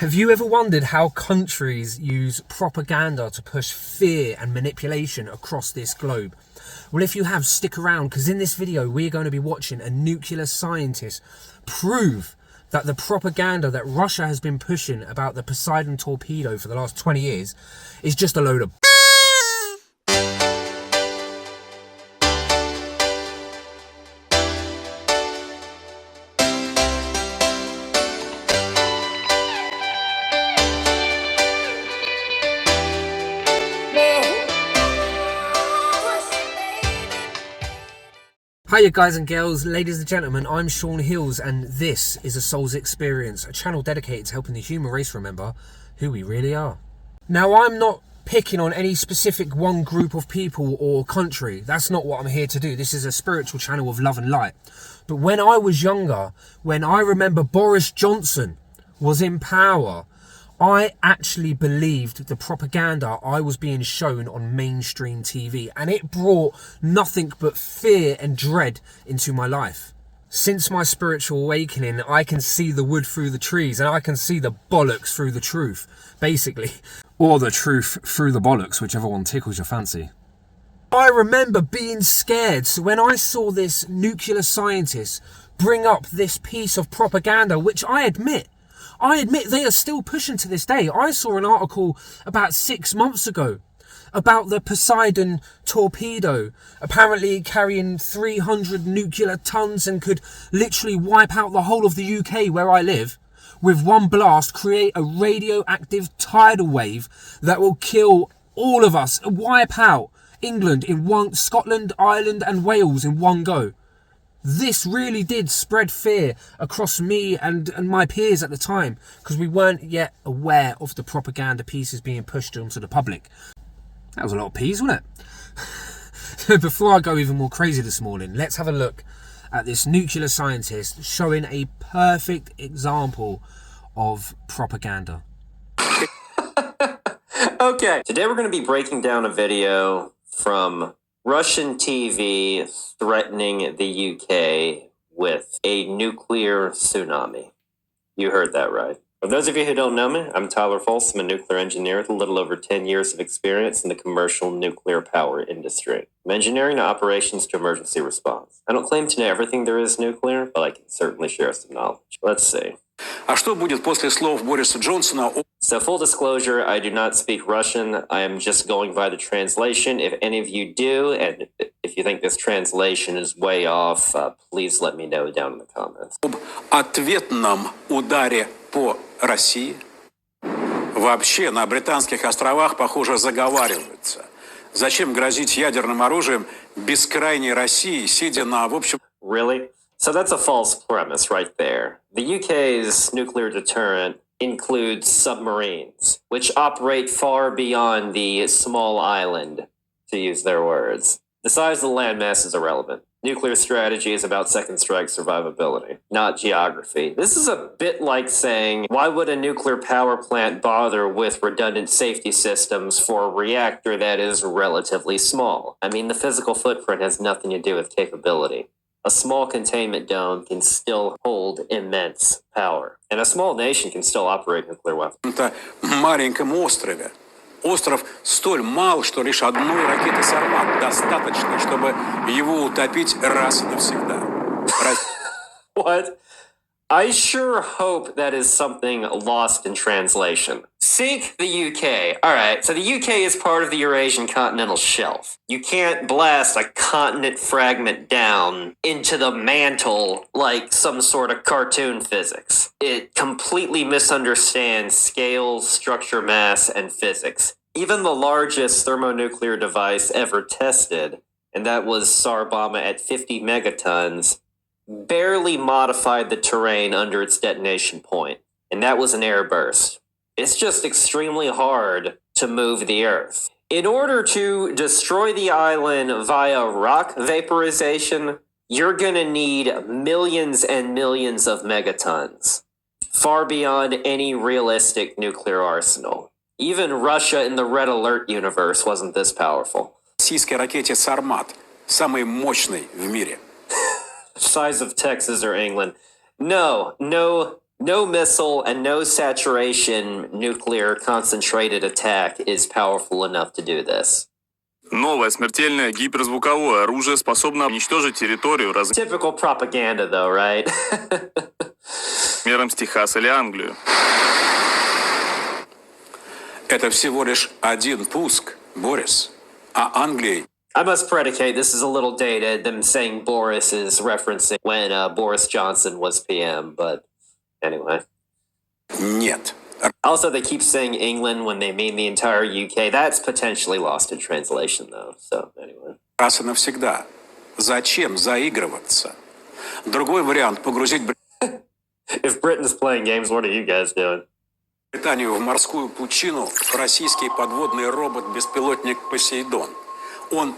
Have you ever wondered how countries use propaganda to push fear and manipulation across this globe? Well, if you have, stick around, because in this video we're going to be watching a nuclear scientist prove that the propaganda that Russia has been pushing about the Poseidon torpedo for the last 20 years is just a load of Hiya guys and girls, ladies and gentlemen, I'm Sean Hills and this is A Soul's Experience, a channel dedicated to helping the human race remember who we really are. Now, I'm not picking on any specific one group of people or country. That's not what I'm here to do. This is a spiritual channel of love and light. But when I was younger, when I remember Boris Johnson was in power, I actually believed the propaganda I was being shown on mainstream TV, and it brought nothing but fear and dread into my life. Since my spiritual awakening, I can see the wood through the trees and I can see the bollocks through the truth, basically. Or the truth through the bollocks, whichever one tickles your fancy. I remember being scared, so when I saw this nuclear scientist bring up this piece of propaganda, which I admit they are still pushing to this day. I saw an article about 6 months ago about the Poseidon torpedo, apparently carrying 300 nuclear tons and could literally wipe out the whole of the UK where I live. With one blast, create a radioactive tidal wave that will kill all of us, wipe out England in one, Scotland, Ireland and Wales in one go. This really did spread fear across me and my peers at the time, because we weren't yet aware of the propaganda pieces being pushed onto the public. That was a lot of peas, wasn't it? Before I go even more crazy this morning, let's have a look at this nuclear scientist showing a perfect example of propaganda. Okay, today we're going to be breaking down a video from Russian TV threatening the UK with a nuclear tsunami. You heard that right. For those of you who don't know me, I'm Tyler Folsom, a nuclear engineer with a little over 10 years of experience in the commercial nuclear power industry. From engineering to operations to emergency response. I don't claim to know everything there is nuclear, but I can certainly share some knowledge. Let's see. А что будет после слов Бориса Джонсона? So full disclosure, I do not speak Russian. I am just going by the translation. If any of you do, and if you think this translation is way off, please let me know down in the comments. Об ответном ударе по России. Вообще на Британских островах, похоже, заговариваются. Зачем грозить ядерным оружием бескрайней России, сидя на, в общем... Really? So that's a false premise right there. The UK's nuclear deterrent includes submarines, which operate far beyond the small island, to use their words. The size of the landmass is irrelevant. Nuclear strategy is about second strike survivability, not geography. This is a bit like saying, why would a nuclear power plant bother with redundant safety systems for a reactor that is relatively small? I mean, the physical footprint has nothing to do with capability. A small containment dome can still hold immense power. And a small nation can still operate nuclear weapons. На маленьком острове. Остров столь мал, что лишь одной ракеты «Сармат» достаточно, чтобы его утопить раз и навсегда. What? I sure hope that is something lost in translation. Sink the UK. Alright, so the UK is part of the Eurasian continental shelf. You can't blast a continent fragment down into the mantle like some sort of cartoon physics. It completely misunderstands scale, structure, mass, and physics. Even the largest thermonuclear device ever tested, and that was Tsar Bomba at 50 megatons, barely modified the terrain under its detonation point, and that was an air burst. It's just extremely hard to move the Earth. In order to destroy the island via rock vaporization, you're gonna need millions and millions of megatons, far beyond any realistic nuclear arsenal. Even Russia in the Red Alert universe wasn't this powerful. Российской ракете «Сармат» самой мощной в мире. Size of Texas or England. No No missile and no saturation nuclear concentrated attack is powerful enough to do this. Новое смертельное гиперзвуковое оружие способно уничтожить территорию Typical propaganda, though, right? размером с Техас или Англию. Это всего лишь один пуск, Борис. А Англией I must predicate this is a little dated. Them saying Boris is referencing when Boris Johnson was PM, but anyway. нет. Also, they keep saying England when they mean the entire UK. That's potentially lost in translation, though. So, anyway. Раз и навсегда. Зачем заигрываться? Другой вариант – погрузить If Britain's playing games, what are you guys doing? Британию в морскую пучину российский подводный робот-беспилотник «Посейдон». Он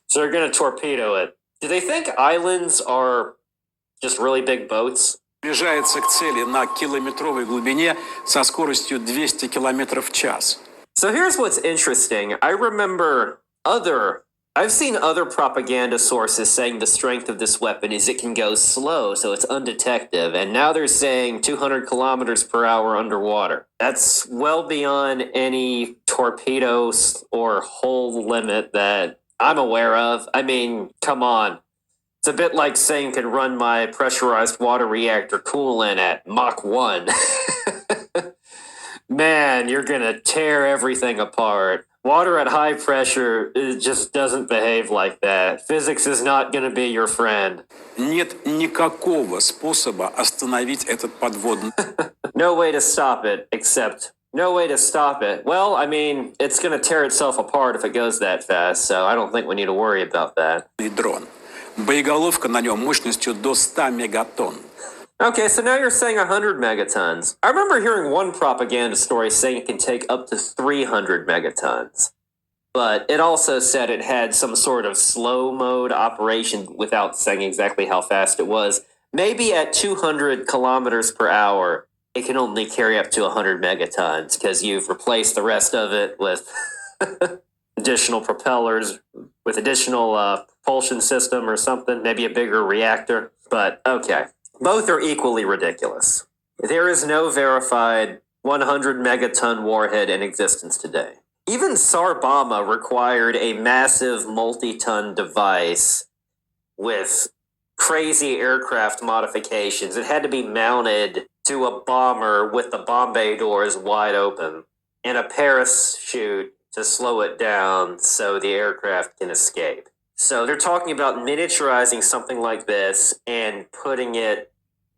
So they're going to torpedo it. Do they think islands are just really big boats? приближается к цели на километровой глубине со скоростью 200 км в час. So here's what's interesting. I've seen other propaganda sources saying the strength of this weapon is it can go slow, so it's undetected. And now they're saying 200 kilometers per hour underwater. That's well beyond any torpedoes or hull limit that I'm aware of. I mean, come on. It's a bit like saying can run my pressurized water reactor coolant at Mach 1. Man, you're gonna tear everything apart. Water at high pressure, it just doesn't behave like that. Physics is not gonna be your friend. Нет никакого способа остановить этот подводный No way to stop it, except no way to stop it. Well, I mean, it's gonna tear itself apart if it goes that fast, so I don't think we need to worry about that. дрон. Боеголовка на нем мощностью до 100 мегатонн. Okay, so now you're saying 100 megatons. I remember hearing one propaganda story saying it can take up to 300 megatons. But it also said it had some sort of slow mode operation without saying exactly how fast it was. Maybe at 200 kilometers per hour, it can only carry up to 100 megatons because you've replaced the rest of it with additional propellers, with additional propulsion system or something, maybe a bigger reactor. But okay. Both are equally ridiculous. There is no verified 100 megaton warhead in existence today. Even Sarbama required a massive multi-ton device with crazy aircraft modifications. It had to be mounted to a bomber with the bomb bay doors wide open and a parachute to slow it down so the aircraft can escape. So they're talking about miniaturizing something like this and putting it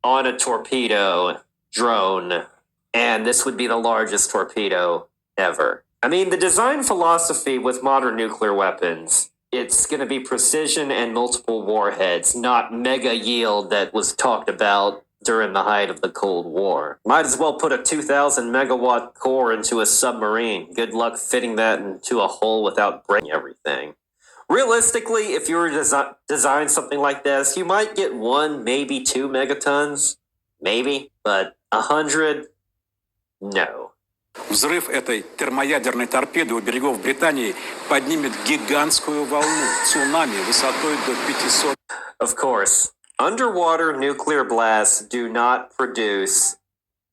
on a torpedo drone, and this would be the largest torpedo ever. I mean, the design philosophy with modern nuclear weapons, it's going to be precision and multiple warheads, not mega yield that was talked about during the height of the Cold War. Might as well put a 2,000 megawatt core into a submarine. Good luck fitting that into a hole without breaking everything. Realistically, if you were to design something like this, you might get 1, maybe 2 megatons. Maybe. But 100? No. Взрыв этой термоядерной торпеды у берегов Британии поднимет гигантскую волну, цунами высотой до 500. Of course, underwater nuclear blasts do not produce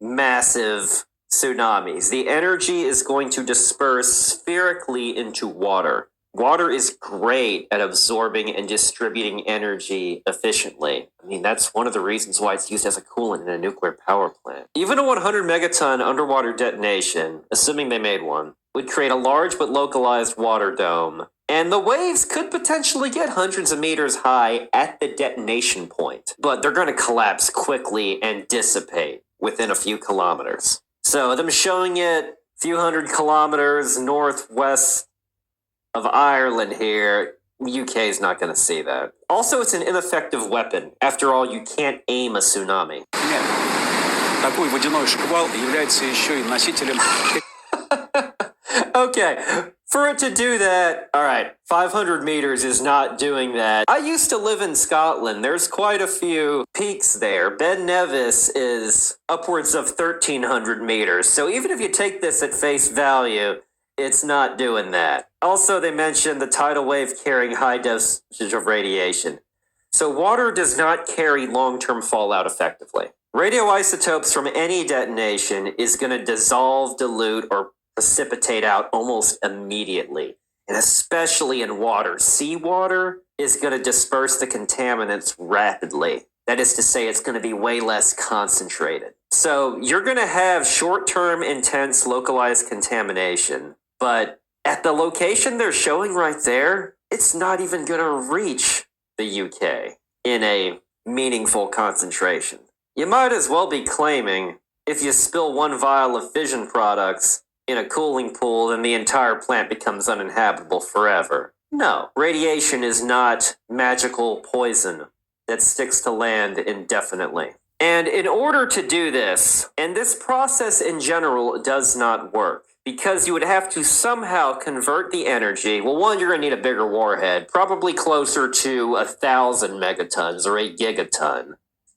massive tsunamis. The energy is going to disperse spherically into water. Water is great at absorbing and distributing energy efficiently. I mean, that's one of the reasons why it's used as a coolant in a nuclear power plant. Even a 100 megaton underwater detonation, assuming they made one, would create a large but localized water dome. And the waves could potentially get hundreds of meters high at the detonation point. But they're going to collapse quickly and dissipate within a few kilometers. So them showing it a few hundred kilometers northwest of Ireland here, UK is not going to see that. Also, it's an ineffective weapon. After all, you can't aim a tsunami. Нет. Такой водяной шквал является еще и носителем... Okay, for it to do that, all right, 500 meters is not doing that. I used to live in Scotland. There's quite a few peaks there. Ben Nevis is upwards of 1,300 meters. So even if you take this at face value, it's not doing that. Also, they mentioned the tidal wave carrying high dosage of radiation. So water does not carry long-term fallout effectively. Radioisotopes from any detonation is going to dissolve, dilute, or precipitate out almost immediately. And especially in water. Seawater is going to disperse the contaminants rapidly. That is to say, it's going to be way less concentrated. So you're going to have short-term, intense, localized contamination. But at the location they're showing right there, it's not even going to reach the UK in a meaningful concentration. You might as well be claiming if you spill one vial of fission products in a cooling pool, then the entire plant becomes uninhabitable forever. No, radiation is not magical poison that sticks to land indefinitely. And in order to do this, and this process in general does not work, because you would have to somehow convert the energy. Well, one, you're going to need a bigger warhead, probably closer to 1,000 megatons or a gigaton,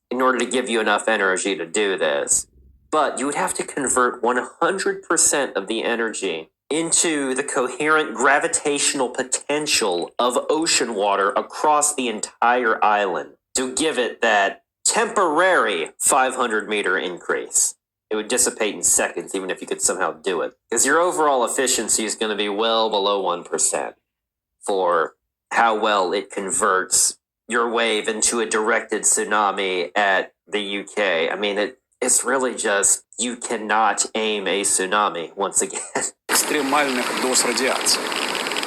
in order to give you enough energy to do this. But you would have to convert 100% of the energy into the coherent gravitational potential of ocean water across the entire island to give it that temporary 500-meter increase. It would dissipate in seconds, even if you could somehow do it. Because your overall efficiency is going to be well below 1% for how well it converts your wave into a directed tsunami at the UK. I mean, it's really just, you cannot aim a tsunami once again. Экстремальных доз радиации.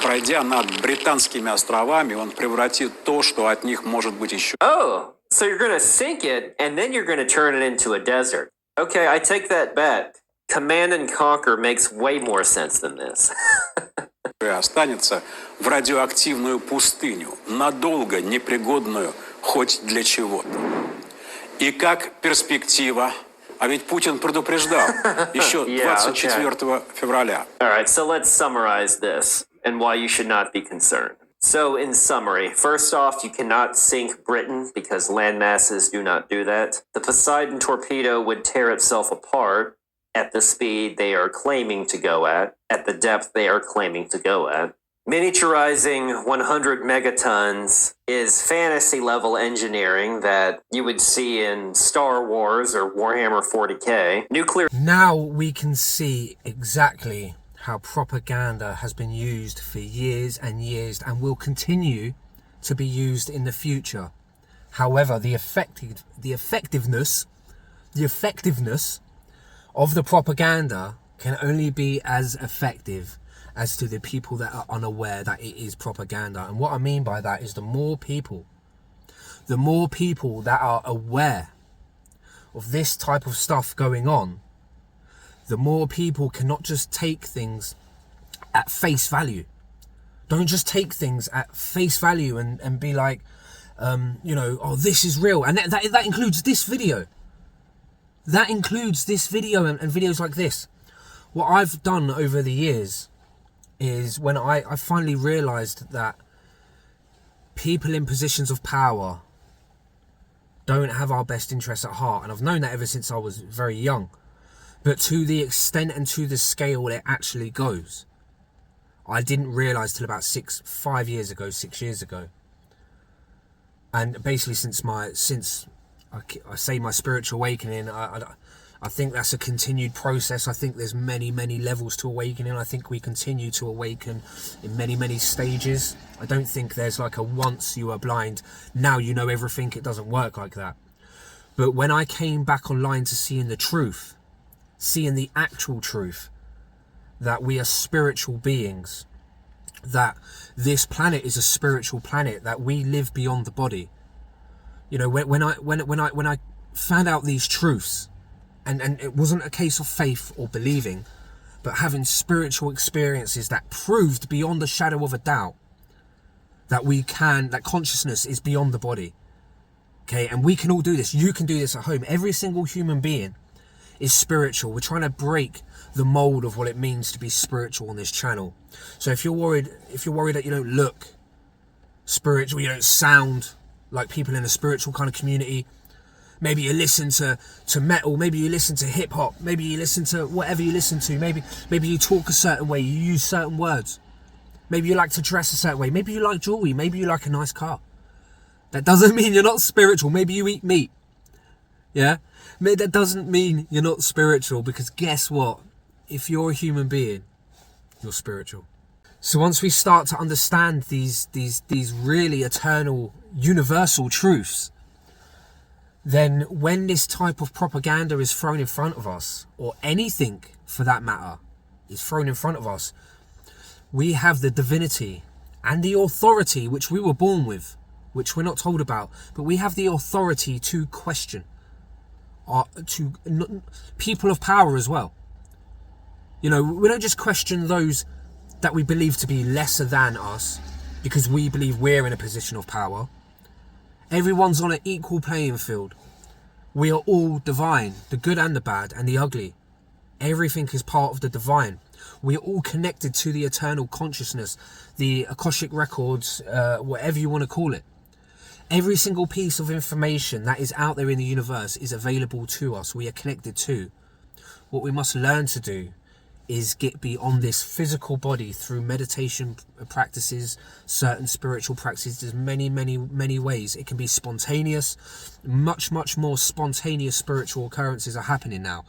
Пройдя над Британскими островами, он превратит то, что от них может быть еще. Oh, so you're going to sink it, and then you're going to turn it into a desert. Okay, I take that back. Command and Conquer makes way more sense than this. И останется в радиоактивную пустыню, надолго непригодную хоть для чего-то. И как перспектива, а ведь Путин предупреждал еще 24 февраля. All right, so let's summarize this and why you should not be concerned. So, in summary, first off, you cannot sink Britain because land masses do not do that. The Poseidon torpedo would tear itself apart at the speed they are claiming to go at the depth they are claiming to go at. Miniaturizing 100 megatons is fantasy level engineering that you would see in Star Wars or Warhammer 40k. Nuclear. Now we can see exactly how propaganda has been used for years and years and will continue to be used in the future. However, the effectiveness of the propaganda can only be as effective as to the people that are unaware that it is propaganda. And what I mean by that is the more people that are aware of this type of stuff going on, the more people cannot just take things at face value. Don't just take things at face value and be like, oh, this is real. And that includes this video. That includes this video and videos like this. What I've done over the years is when I finally realised that people in positions of power don't have our best interests at heart. And I've known that ever since I was very young. But to the extent and to the scale it actually goes, I didn't realise till about 6 years ago. And basically since I say my spiritual awakening, I think that's a continued process. I think there's many, many levels to awakening. I think we continue to awaken in many, many stages. I don't think there's like a once you are blind, now you know everything. It doesn't work like that. But when I came back online to seeing the truth, seeing the actual truth, that we are spiritual beings, that this planet is a spiritual planet, that we live beyond the body. You know, when I found out these truths, and it wasn't a case of faith or believing, but having spiritual experiences that proved beyond the shadow of a doubt that consciousness is beyond the body. Okay, and we can all do this. You can do this at home. Every single human being is spiritual. We're trying to break the mold of what it means to be spiritual on this channel. So if you're worried that you don't look spiritual, you don't sound like people in a spiritual kind of community, maybe you listen to metal, maybe you listen to hip hop, maybe you listen to whatever you listen to, maybe you talk a certain way, you use certain words, maybe you like to dress a certain way, maybe you like jewelry, maybe you like a nice car. That doesn't mean you're not spiritual. Maybe you eat meat. Yeah? That doesn't mean you're not spiritual, because guess what? If you're a human being, you're spiritual. So once we start to understand these really eternal, universal truths, then when this type of propaganda is thrown in front of us, or anything for that matter is thrown in front of us, we have the divinity and the authority which we were born with, which we're not told about, but we have the authority to question, people of power as well. You know, we don't just question those that we believe to be lesser than us because we believe we're in a position of power. Everyone's on an equal playing field. We are all divine, the good and the bad and the ugly. Everything is part of the divine. We are all connected to the eternal consciousness, the Akashic records, whatever you want to call it. Every single piece of information that is out there in the universe is available to us. We are connected to. What we must learn to do is get beyond this physical body through meditation practices, certain spiritual practices. There's many ways. It can be spontaneous. Much more spontaneous spiritual occurrences are happening now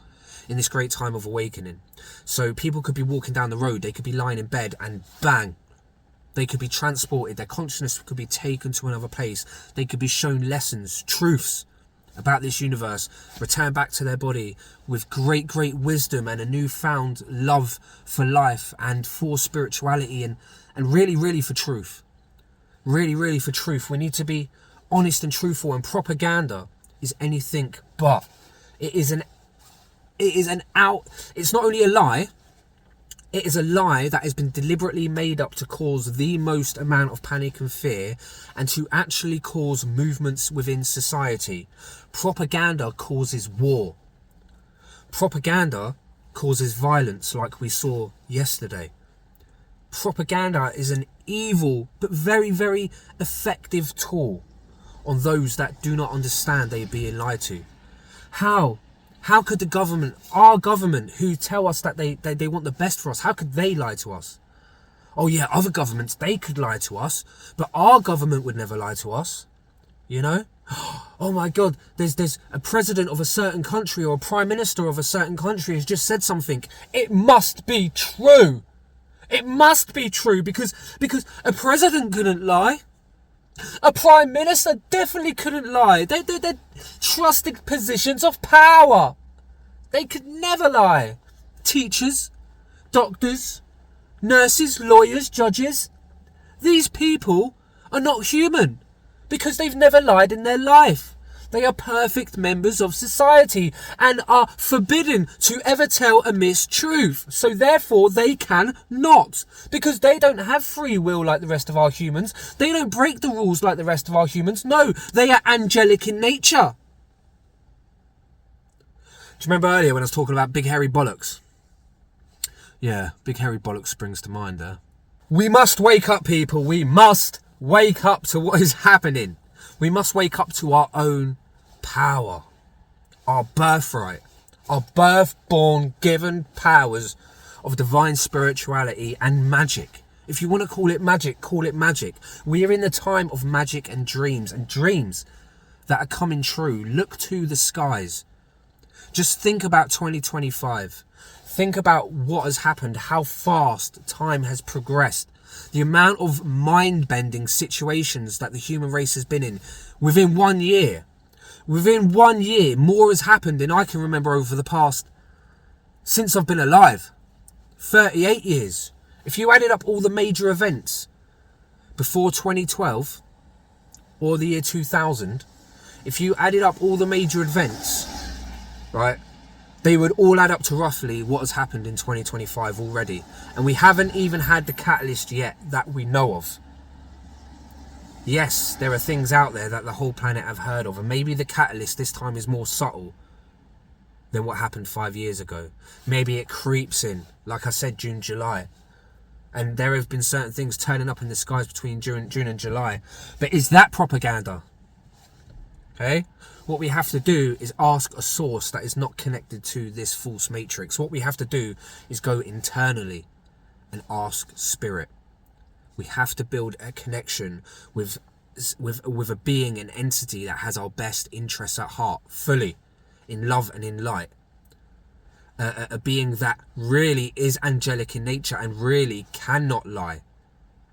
in this great time of awakening. So people could be walking down the road, they could be lying in bed, and bang, they could be transported. Their consciousness could be taken to another place. They could be shown lessons, truths about this universe, return back to their body with great wisdom and a newfound love for life and for spirituality and really for truth. Really for truth. We need to be honest and truthful, and propaganda is anything but. It's not only a lie, it is a lie that has been deliberately made up to cause the most amount of panic and fear, and to actually cause movements within society. Propaganda causes war. Propaganda causes violence, like we saw yesterday. Propaganda is an evil but very effective tool on those that do not understand they are being lied to. How could the government, our government, who tell us that they want the best for us, how could they lie to us? Oh yeah, other governments, they could lie to us, but our government would never lie to us. You know? Oh my God, there's a president of a certain country or a prime minister of a certain country has just said something. It must be true. It must be true because a president couldn't lie. A prime minister definitely couldn't lie. They're trusted positions of power. They could never lie. Teachers, doctors, nurses, lawyers, judges. These people are not human because they've never lied in their life. They are perfect members of society and are forbidden to ever tell a mistruth. So therefore they can not, because they don't have free will like the rest of our humans. They don't break the rules like the rest of our humans. No, they are angelic in nature. Do you remember earlier when I was talking about big hairy bollocks? Yeah, big hairy bollocks springs to mind there. We must wake up, people. We must wake up to what is happening. We must wake up to our own power, our birthright, our birth-born given powers of divine spirituality and magic. If you want to call it magic, call it magic. We are in the time of magic and dreams that are coming true. Look to the skies. Just think about 2025. Think about what has happened, how fast time has progressed. The amount of mind-bending situations that the human race has been in within 1 year. Within 1 year, more has happened than I can remember over the past, since I've been alive. 38 years. If you added up all the major events before 2012 or the year 2000, if you added up all the major events, right, they would all add up to roughly what has happened in 2025 already. And we haven't even had the catalyst yet that we know of. Yes, there are things out there that the whole planet have heard of, and maybe the catalyst this time is more subtle than what happened 5 years ago. Maybe it creeps in, like I said, June, July. And there have been certain things turning up in the skies between June and July. But is that propaganda? Okay? What we have to do is ask a source that is not connected to this false matrix. What we have to do is go internally and ask spirit. We have to build a connection with with a being, an entity that has our best interests at heart, fully, in love and in light. A being that really is angelic in nature and really cannot lie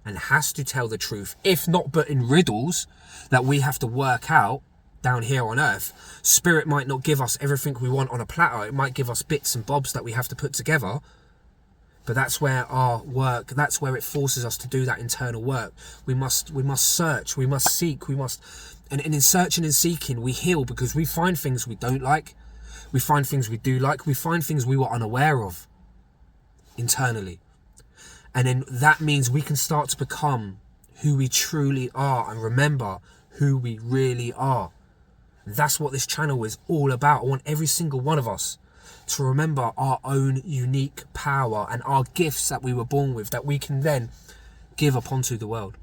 and has to tell the truth, if not but in riddles that we have to work out down here on earth. Spirit might not give us everything we want on a platter. It might give us bits and bobs that we have to put together. But that's where our work, that's where it forces us to do that internal work. We must search, we must seek, and in searching and seeking, we heal, because we find things we don't like. We find things we do like. We find things we were unaware of internally. And then that means we can start to become who we truly are and remember who we really are. And that's what this channel is all about. I want every single one of us to remember our own unique power and our gifts that we were born with, that we can then give up onto the world.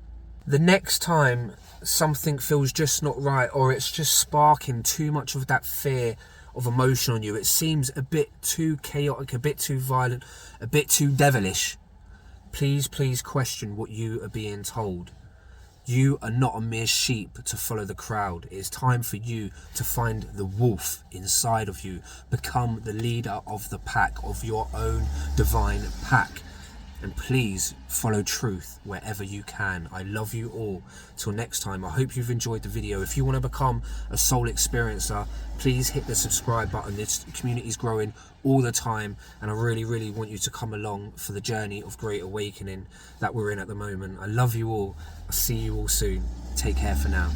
The next time something feels just not right, or it's just sparking too much of that fear of emotion on you, it seems a bit too chaotic, a bit too violent, a bit too devilish, please question what you are being told. You are not a mere sheep to follow the crowd. It is time for you to find the wolf inside of you. Become the leader of the pack, of your own divine pack. And please follow truth wherever you can. I love you all. Till next time, I hope you've enjoyed the video. If you want to become a soul experiencer, please hit the subscribe button. This community is growing all the time, and I really want you to come along for the journey of great awakening that we're in at the moment. I love you all. I'll see you all soon. Take care for now.